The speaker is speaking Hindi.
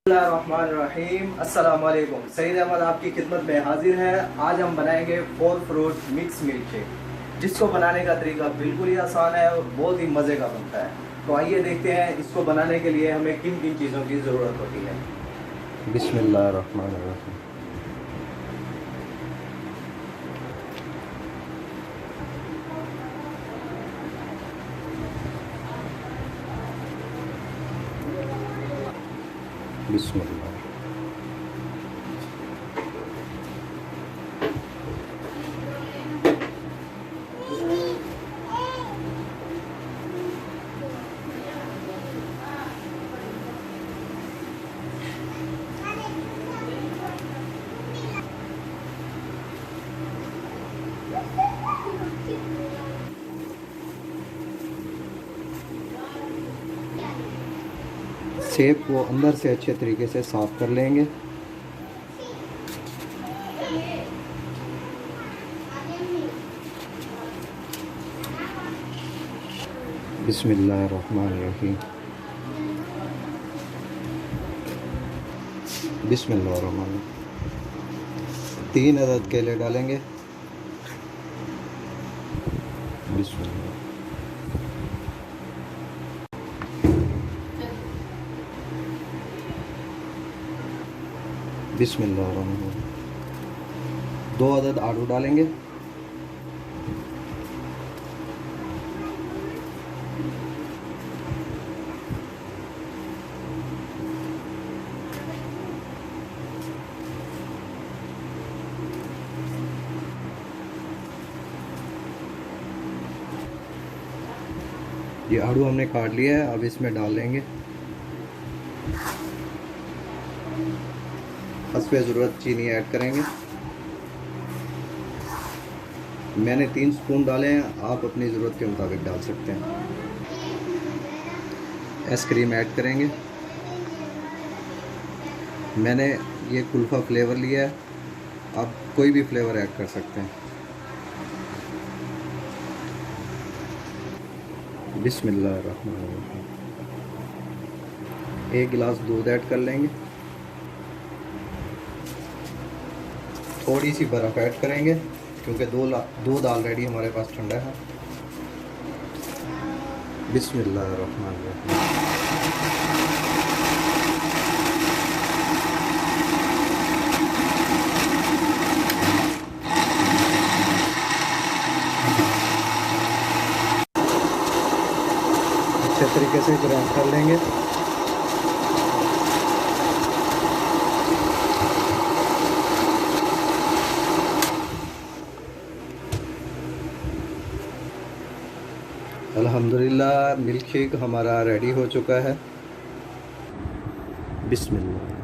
बिस्मिल्लाहिर्रहमानिर्रहीम। अस्सलाम वालेकुम। सईद अहमद आपकी खिदमत में हाजिर है। आज हम बनाएंगे 4 फ्रूट मिक्स मिल्क शेक, जिसको बनाने का तरीका बिल्कुल ही आसान है और बहुत ही मज़े का बनता है। तो आइए देखते हैं इसको बनाने के लिए हमें किन किन चीज़ों की ज़रूरत होती है। बिस्मिल्लाहिर्रहमानिर्रहीम। बिस्मिल्लाह। सेब को अंदर से अच्छे तरीके से साफ़ कर लेंगे। बिस्मिल्लाहिर्रहमानिर्रहीम। बिस्मिल्लाहिर्रहमानिर्रहीम। 3 अदद केले डालेंगे। बिस्मिल्लाह। बिस्मिल्लाहिर्रहमानिर्रहीम। 2 अदद आलू डालेंगे। ये आलू हमने काट लिया है, अब इसमें डाल लेंगे। हस्बे ज़रूरत चीनी ऐड करेंगे। मैंने 3 स्पून डाले हैं, आप अपनी ज़रूरत के मुताबिक डाल सकते हैं। आइसक्रीम ऐड करेंगे। मैंने ये कुल्फ़ा फ्लेवर लिया है, आप कोई भी फ्लेवर ऐड कर सकते हैं। बिस्मिल्लाहिर्रहमानिर्रहीम। 1 गिलास दूध ऐड कर लेंगे। थोड़ी सी बर्फ़ ऐड करेंगे क्योंकि दूध ऑलरेडी हमारे पास ठंडा है। बिस्मिल्लाहिर्रहमानिर्रहीम। अच्छे तरीके से ग्राइंड कर लेंगे। अल्हम्दुलिल्लाह मिल्क शेक हमारा रेडी हो चुका है। बिस्मिल्लाह।